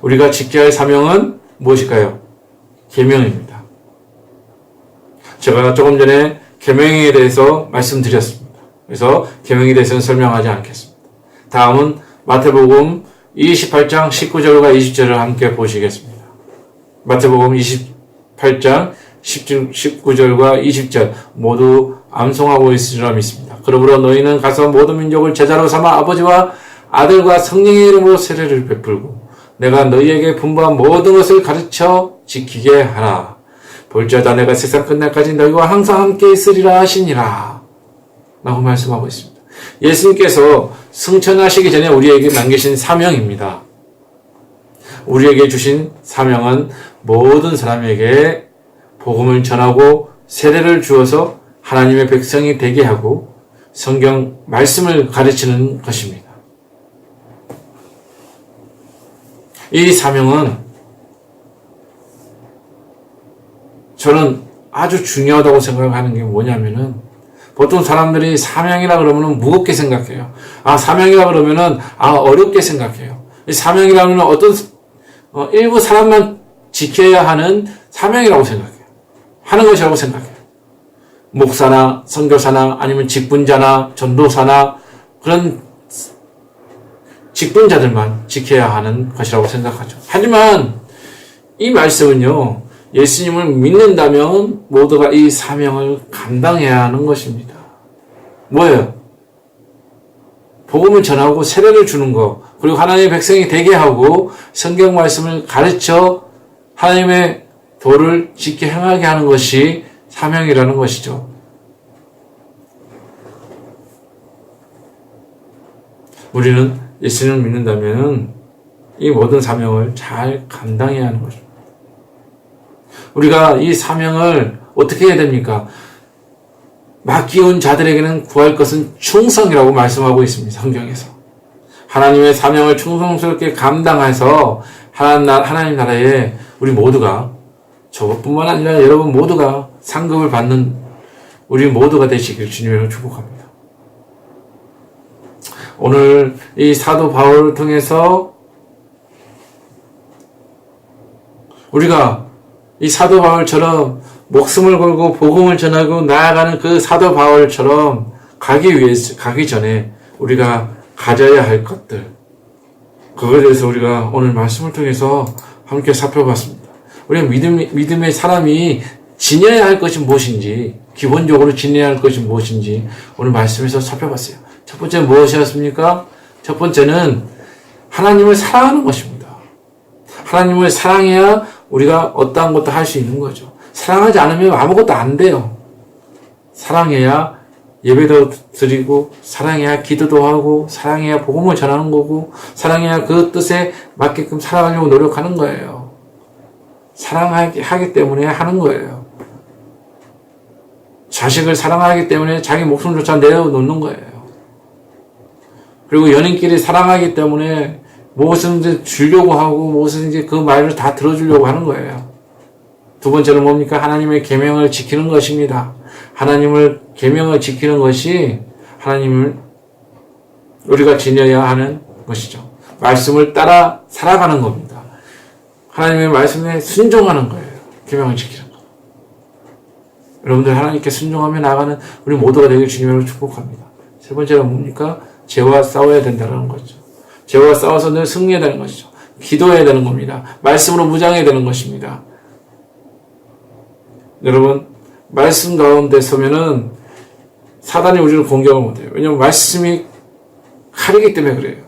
우리가 지켜야 할 사명은 무엇일까요? 계명입니다. 제가 조금 전에 계명에 대해서 말씀드렸습니다. 그래서 계명에 대해서는 설명하지 않겠습니다. 다음은 마태복음 28장 19절과 20절을 함께 보시겠습니다. 마태복음 28장 19절과 20절 모두 암송하고 있으리라 믿습니다. 그러므로 너희는 가서 모든 민족을 제자로 삼아 아버지와 아들과 성령의 이름으로 세례를 베풀고 내가 너희에게 분부한 모든 것을 가르쳐 지키게 하라. 볼지어다 내가 세상 끝날까지 너희와 항상 함께 있으리라 하시니라 라고 말씀하고 있습니다. 예수님께서 승천하시기 전에 우리에게 남기신 사명입니다. 우리에게 주신 사명은 모든 사람에게 복음을 전하고 세례를 주어서 하나님의 백성이 되게 하고 성경 말씀을 가르치는 것입니다. 이 사명은 저는 아주 중요하다고 생각하는 게 뭐냐면은 보통 사람들이 사명이라 그러면 무겁게 생각해요. 사명이라 그러면은 어렵게 생각해요. 이 사명이라는 어떤 일부 사람만 지켜야 하는 사명이라고 생각해요. 하는 것이라고 생각해요. 목사나 선교사나 아니면 직분자나 전도사나 그런 직분자들만 지켜야 하는 것이라고 생각하죠. 하지만 이 말씀은요, 예수님을 믿는다면 모두가 이 사명을 감당해야 하는 것입니다. 뭐예요? 복음을 전하고 세례를 주는 것, 그리고 하나님의 백성이 되게 하고 성경 말씀을 가르쳐 하나님의 도를 지켜 행하게 하는 것이 사명이라는 것이죠. 우리는 예수님을 믿는다면 이 모든 사명을 잘 감당해야 하는 것입니다. 우리가 이 사명을 어떻게 해야 됩니까? 맡기운 자들에게는 구할 것은 충성이라고 말씀하고 있습니다. 성경에서. 하나님의 사명을 충성스럽게 감당해서 하나님 나라에 우리 모두가, 저뿐만 아니라 여러분 모두가 상급을 받는 우리 모두가 되시길 주님으로 축복합니다. 오늘 이 사도 바울을 통해서 우리가 이 사도 바울처럼 목숨을 걸고 복음을 전하고 나아가는 그 사도 바울처럼 가기 전에 우리가 가져야 할 것들, 그거에 대해서 우리가 오늘 말씀을 통해서 함께 살펴봤습니다. 우리가 믿음의 사람이 지녀야 할 것이 무엇인지, 기본적으로 지녀야 할 것이 무엇인지 오늘 말씀에서 살펴봤어요. 첫 번째는 무엇이었습니까? 첫 번째는 하나님을 사랑하는 것입니다. 하나님을 사랑해야 우리가 어떠한 것도 할 수 있는 거죠. 사랑하지 않으면 아무것도 안 돼요. 사랑해야 예배도 드리고, 사랑해야 기도도 하고, 사랑해야 복음을 전하는 거고, 사랑해야 그 뜻에 맞게끔 살아가려고 노력하는 거예요. 사랑하기 때문에 하는 거예요. 자식을 사랑하기 때문에 자기 목숨조차 내어놓는 거예요. 그리고 연인끼리 사랑하기 때문에 무엇이든지 주려고 하고 무엇이든지 그 말을 다 들어주려고 하는 거예요. 두 번째는 뭡니까? 하나님의 계명을 지키는 것입니다. 하나님을 계명을 지키는 것이 하나님을 우리가 지녀야 하는 것이죠. 말씀을 따라 살아가는 겁니다. 하나님의 말씀에 순종하는 거예요. 계명을 지키는 것. 여러분들 하나님께 순종하며 나가는 우리 모두가 되길 주님으로 축복합니다. 세 번째는 뭡니까? 죄와 싸워야 된다는 거죠. 죄와 싸워서 늘 승리해야 되는 것이죠. 기도해야 되는 겁니다. 말씀으로 무장해야 되는 것입니다. 여러분, 말씀 가운데 서면은 사단이 우리를 공격을 못해요. 왜냐하면 말씀이 칼이기 때문에 그래요.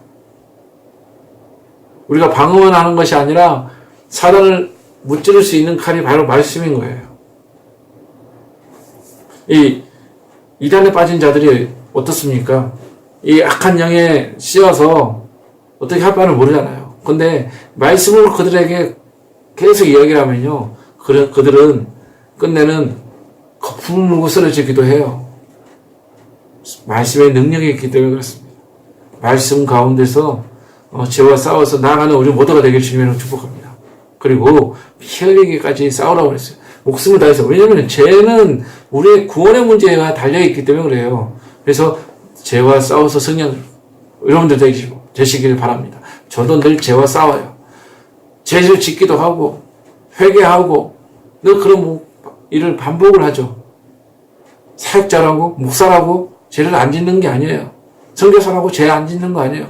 우리가 방어만 하는 것이 아니라 사단을 무찌를 수 있는 칼이 바로 말씀인 거예요. 이 이단에 빠진 자들이 어떻습니까? 이 악한 영에 씌어서 어떻게 할 바를 모르잖아요. 근데 말씀으로 그들에게 계속 이야기를 하면요, 그들은 끝내는 거품을 물고 쓰러지기도 해요. 말씀의 능력이 있기 때문에 그렇습니다. 말씀 가운데서 죄와 싸워서 나아가는 우리 모두가 되길 주님으로 축복합니다. 그리고 피 흘리기까지 싸우라고 그랬어요. 목숨을 다해서. 왜냐하면 죄는 우리의 구원의 문제가 달려있기 때문에 그래요. 그래서 죄와 싸워서 승리하는 여러분들 되시길 바랍니다. 저도 늘 죄와 싸워요. 죄를 짓기도 하고 회개하고 늘 그런 일을 반복을 하죠. 사역자라고 목사라고 죄를 안 짓는 게 아니에요. 선교사라고 죄 안 짓는 거 아니에요.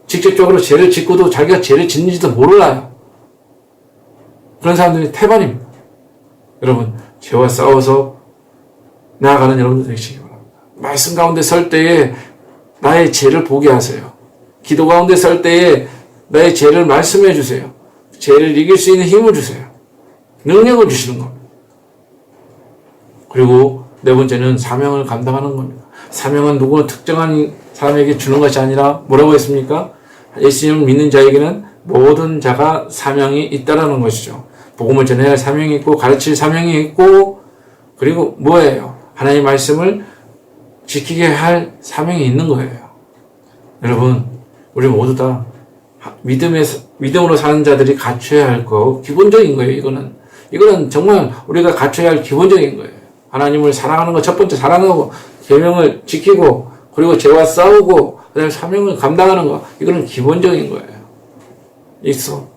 직접적으로 죄를 짓고도 자기가 죄를 짓는지도 몰라요. 그런 사람들이 태반입니다. 여러분, 죄와 싸워서 나아가는 여러분들 되시기 바랍니다. 말씀 가운데 설 때에 나의 죄를 보게 하세요. 기도 가운데 설 때에 나의 죄를 말씀해 주세요. 죄를 이길 수 있는 힘을 주세요. 능력을 주시는 겁니다. 그리고 네 번째는 사명을 감당하는 겁니다. 사명은 누구나 특정한 사람에게 주는 것이 아니라 뭐라고 했습니까? 예수님을 믿는 자에게는 모든 자가 사명이 있다라는 것이죠. 복음을 전해야 할 사명이 있고 가르칠 사명이 있고, 그리고 뭐예요? 하나님의 말씀을 지키게 할 사명이 있는 거예요. 여러분, 우리 모두 다 믿음으로 사는 자들이 갖춰야 할 거, 기본적인 거예요. 이거는 정말 우리가 갖춰야 할 기본적인 거예요. 하나님을 사랑하는 거, 첫 번째 사랑하고 계명을 지키고, 그리고 죄와 싸우고, 그다음에 사명을 감당하는 거, 이거는 기본적인 거예요.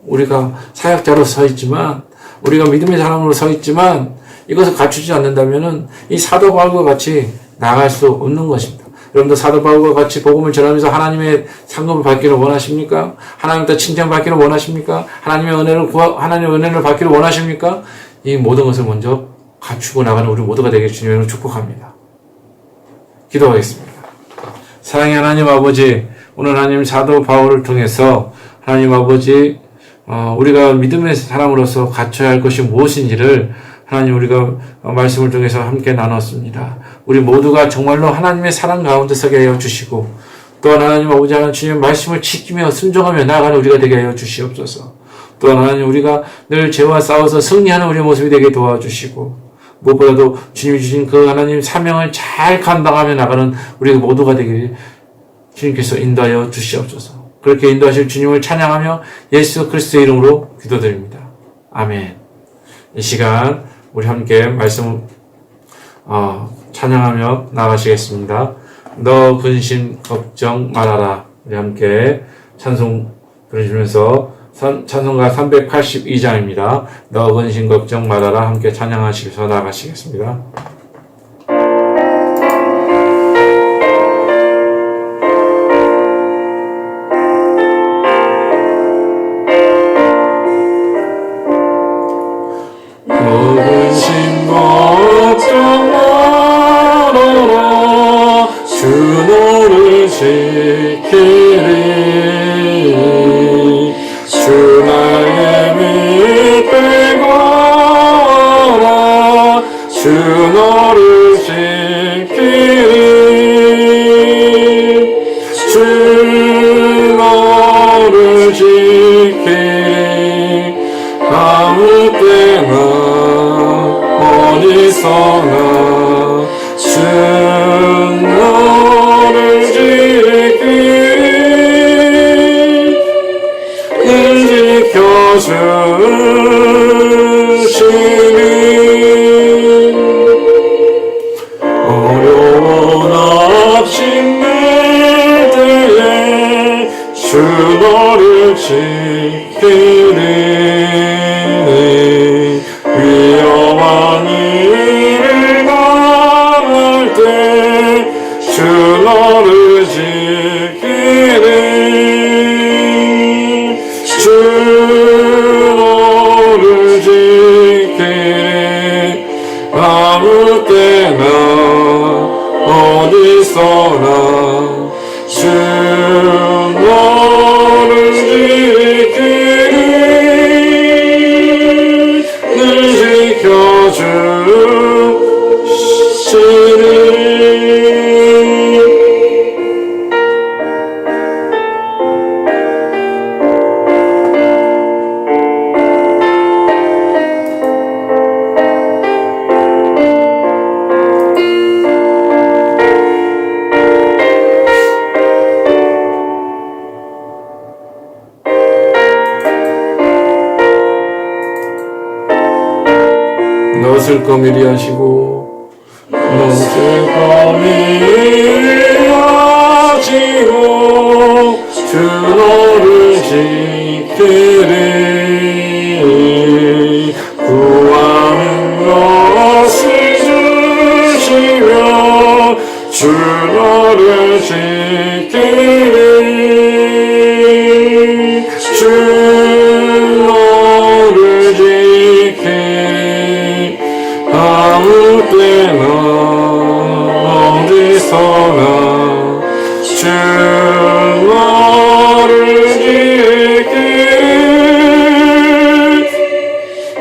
우리가 사역자로 서 있지만, 우리가 믿음의 사람으로 서 있지만, 이것을 갖추지 않는다면은 이 사도 바울과 같이 나갈 수 없는 것입니다. 여러분도 사도 바울과 같이 복음을 전하면서 하나님의 상급을 받기를 원하십니까? 하나님부터 칭찬받기를 원하십니까? 하나님의 은혜를 받기를 원하십니까? 이 모든 것을 먼저 갖추고 나가는 우리 모두가 되길 주님으로 축복합니다. 기도하겠습니다. 사랑의 하나님 아버지, 오늘 하나님 사도 바울을 통해서 하나님 아버지, 우리가 믿음의 사람으로서 갖춰야 할 것이 무엇인지를 하나님 우리가 말씀을 통해서 함께 나눴습니다. 우리 모두가 정말로 하나님의 사랑 가운데 서게 하여 주시고, 또한 하나님 아버지 하나님 주님의 말씀을 지키며 순종하며 나아가는 우리가 되게 하여 주시옵소서. 또한 하나님 우리가 늘 죄와 싸워서 승리하는 우리의 모습이 되게 도와주시고, 무엇보다도 주님이 주신 그 하나님 사명을 잘 감당하며 나가는 우리 모두가 되길 주님께서 인도하여 주시옵소서. 그렇게 인도하실 주님을 찬양하며 예수 그리스도의 이름으로 기도드립니다. 아멘. 이 시간 우리 함께 말씀 찬양하며 나가시겠습니다. 너 근심 걱정 말아라. 우리 함께 찬송 부르시면서 찬송가 382장입니다. 너 근심 걱정 말아라. 함께 찬양하시면서 나가시겠습니다. 너 근심 걱정 말아라. 주 너를 지키리. 주 나의 밑에 걸어라. 주 너를 지키리. 주 너를 지키리. 아무 때나 어디서나 주 너를 지키리. 지켜주시니 어려운 아침들 때에 주 너를 지키니. 위험한 일을 당할 때 주 너를 지키니. 주 너를 지키리. 아무 때나 어디서나 주 너를 지키리. 늘 지켜주시리. 너를 거미리 하시고 너를 거미리 하시고 주 너를 지키리. 구하는 것을 주시며 주 너를 지키리. 주 너를 지키리. 아무 때나 어디서나 주 너를 지키리.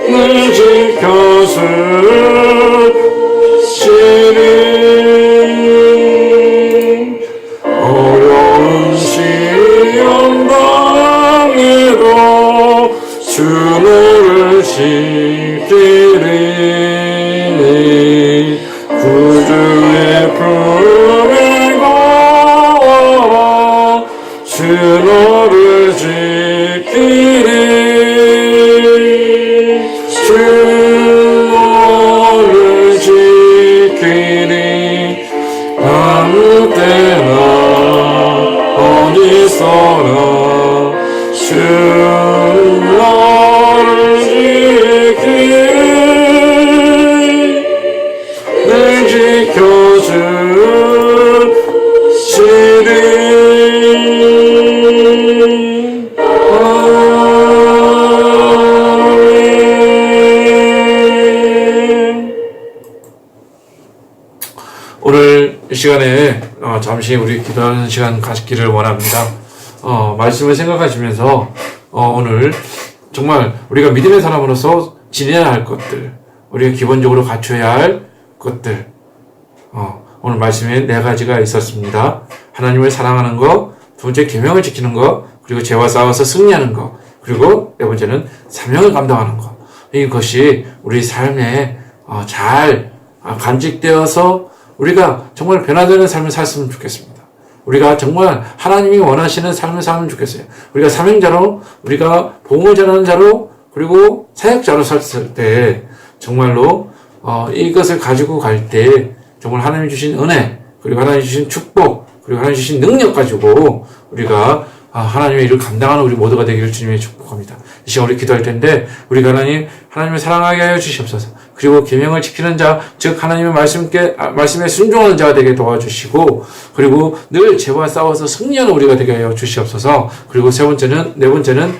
늘 지켜주시리. 어려운 시험 당해도 주 너를 지키리. 구주의 품에 걸어라. 주 너를 지키리. 주 너를 지키리. 아무 때나 어디서나 주 너를 지키리. 늘 지켜주시리. 오늘 이 시간에 잠시 우리 기도하는 시간 가지기를 원합니다. 말씀을 생각하시면서 오늘 정말 우리가 믿음의 사람으로서 지내야 할 것들, 우리가 기본적으로 갖춰야 할 것들, 오늘 말씀에 4가지가 있었습니다. 하나님을 사랑하는 것, 두 번째 계명을 지키는 것, 그리고 죄와 싸워서 승리하는 것, 그리고 4번째는 사명을 감당하는 것. 이것이 우리 삶에 잘 간직되어서 우리가 정말 변화되는 삶을 살았으면 좋겠습니다. 우리가 정말 하나님이 원하시는 삶을 살면 좋겠어요. 우리가 사명자로, 우리가 복음을 전하는 자로, 그리고 사역자로 섰을 때 정말로 이것을 가지고 갈 때 정말 하나님이 주신 은혜, 그리고 하나님이 주신 축복, 그리고 하나님이 주신 능력 가지고 우리가 하나님의 일을 감당하는 우리 모두가 되기를 주님의 축복합니다. 이 시간 우리 기도할 텐데 우리가 하나님을 사랑하게 하여 주시옵소서. 그리고 계명을 지키는 자, 즉 하나님의 말씀에 순종하는 자가 되게 도와주시고, 그리고 늘 죄와 싸워서 승리하는 우리가 되게 하여 주시옵소서. 그리고 네 번째는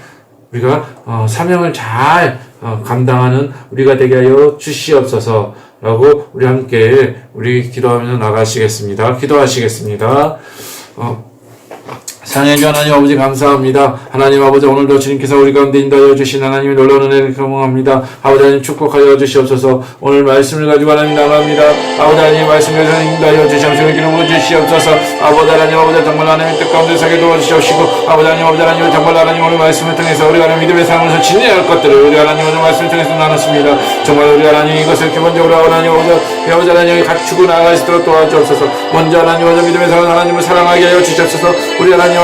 우리가 사명을 잘 감당하는 우리가 되게 하여 주시옵소서. 라고 우리 함께 기도하면서 나가시겠습니다. 기도하시겠습니다. 사랑해주 하나님 아버지 감사합니다. 하나님 아버지 오늘도 주님께서 우리 가운데 인도하여 주신 하나님의 놀라운 은혜를 경험합니다. 아버지 하나님 축복하여 주시옵소서. 오늘 말씀을 가지고 하나님 나갑니다. 아버지 하나님 말씀을 인도하여 주시옵소서. 기름으로 주시옵소서. 아버지 하나님 정말 하나님의 뜻 가운데 서게 도와주시옵시고, 아버지 하나님 정말 하나님 오늘 말씀을 통해서 우리가 하나님 믿음의 삶에서 지내야 할 것들을 우리 하나님 오늘 말씀을 통해서 나눴습니다. 정말 우리 하나님 이것을 기본적으로 하나님 아버지 하나님이 갖추고 나아갈 수 있도록 도와주옵소서. 먼저 하나님 믿음의 삶을 하나님을 사랑하게 하여 주시옵소서. 우리 하나님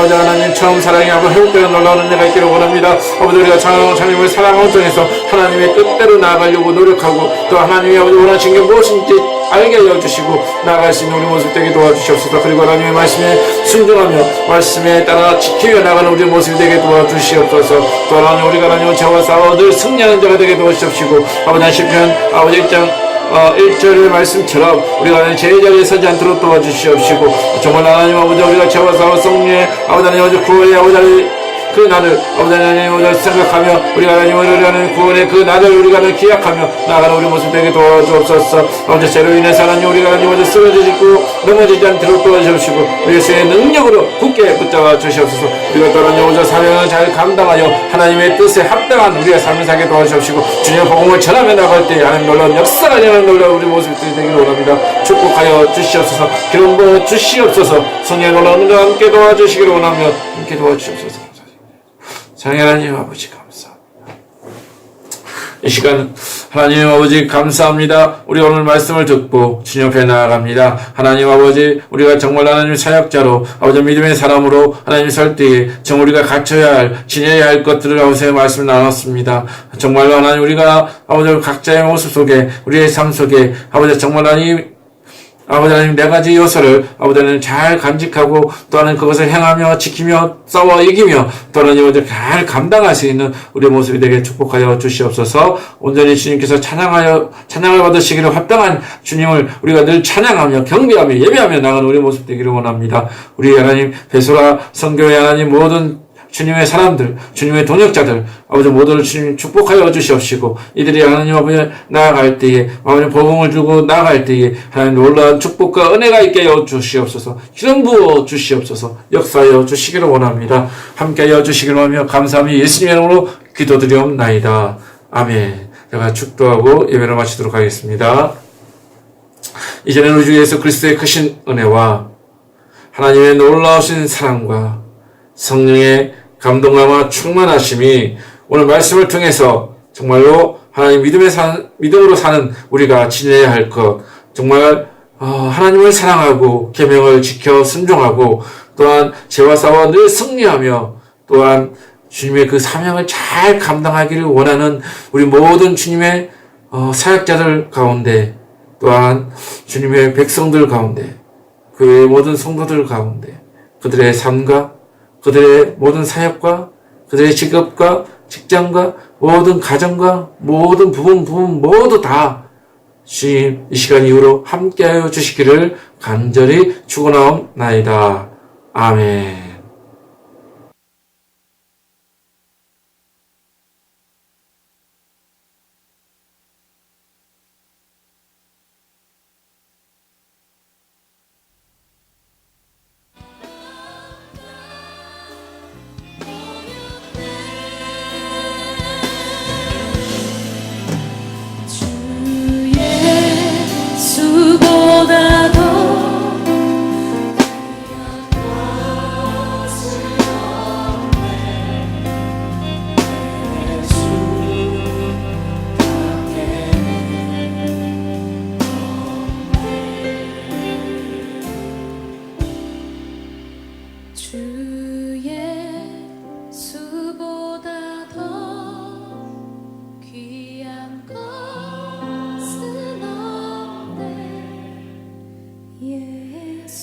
처음 사랑이 하고 회복되는 놀라운 은혜가 있기를 원합니다. 아버지 우리가 하나님을 사랑하는 통해서 하나님의 뜻대로 나아가려고 노력하고, 또 하나님이 아버지 원하시는 게 무엇인지 알게 하여 주시고 나아갈 수 있는 우리 모습 되게 도와주시옵소서. 그리고 하나님의 말씀에 순종하며 말씀에 따라 지키며 나가는 우리 모습이 되게 도와주시옵소서. 또 하나님 우리가 하나님의 죄와 싸워 늘 승리하는 자가 되게 도와주시옵시고, 아버지 시편 아버지 1절의 말씀처럼 우리가 하나님 죄의 자리에 서지 않도록 도와주시옵시고, 정말 하나님 아버지 우리가 죄와 싸워 승리해 아버지 하나님 구원의 아버지 하나님 그 날을 아버지 하나님 생각하며 우리가 하나님 구원의 그 날을 우리가 기약하며 나아가는 우리 모습 되게 도와주옵소서. 아버지 죄로 인해서 하나님 우리가 하나님 쓰러지고 넘어지지 않도록 도와주시고 우리 예수의 능력으로 굳게 붙잡아 주시옵소서. 우리가 또 하나님 사명을 잘 감당하여 하나님의 뜻에 합당한 우리의 삶을 살게 도와주시옵시고, 주님의 복음을 전하며 나갈 때 하나님 놀라운 역사가 일어나는 놀라운 우리 모습들이 되기를 원합니다. 축복하여 주시옵소서. 기름 부어 주시옵소서. 성령의 놀라운 은혜와 함께 도와주시기를 원하며 함께 도와주시옵소서. 사랑의 하나님 아버지 감사합니다. 이 시간 하나님 아버지 감사합니다. 우리 오늘 말씀을 듣고 주님 앞에 나아갑니다. 하나님 아버지 우리가 정말 하나님 사역자로 아버지 믿음의 사람으로 하나님 설 때에 정말 우리가 갖춰야 할 지내야 할 것들을 아버지 말씀을 나눴습니다. 정말로 하나님 우리가 아버지 각자의 모습 속에 우리의 삶 속에 아버지 정말 아버지 하나님 4가지 요소를 아버지 하나님 잘 간직하고, 또 하나님 그것을 행하며 지키며 싸워 이기며 또 하나님 잘 감당할 수 있는 우리의 모습이 되게 축복하여 주시옵소서. 온전히 주님께서 찬양을 받으시기를 합당한 주님을 우리가 늘 찬양하며 경배하며 예배하며 나가는 우리의 모습 되기를 원합니다. 우리 하나님 베소라 선교회 하나님 모든 주님의 사람들, 주님의 동역자들, 아버지 모두를 주님 축복하여 주시옵시고, 이들이 하나님 아버지 나아갈 때에, 아버지 복음을 주고 나아갈 때에 하나님 놀라운 축복과 은혜가 있게 하여 주시옵소서. 기름 부어 주시옵소서. 역사하여 주시기를 원합니다. 함께하여 주시기를 원하며 감사하며 예수님의 이름으로 기도드리옵나이다. 아멘. 제가 축도하고 예배를 마치도록 하겠습니다. 이제는 우리 주 예수 그리스도의 크신 은혜와 하나님의 놀라우신 사랑과 성령의 감동감과 충만하심이 오늘 말씀을 통해서 정말로 하나님 믿음으로 사는 우리가 지내야 할 것, 정말 하나님을 사랑하고 계명을 지켜 순종하고, 또한 죄와 싸워 늘 승리하며, 또한 주님의 그 사명을 잘 감당하기를 원하는 우리 모든 주님의 사역자들 가운데, 또한 주님의 백성들 가운데, 그 모든 성도들 가운데 그들의 삶과 그들의 모든 사역과 그들의 직업과 직장과 모든 가정과 모든 부분 모두 다 주님 이 시간 이후로 함께하여 주시기를 간절히 축원하옵나이다. 아멘.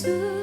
수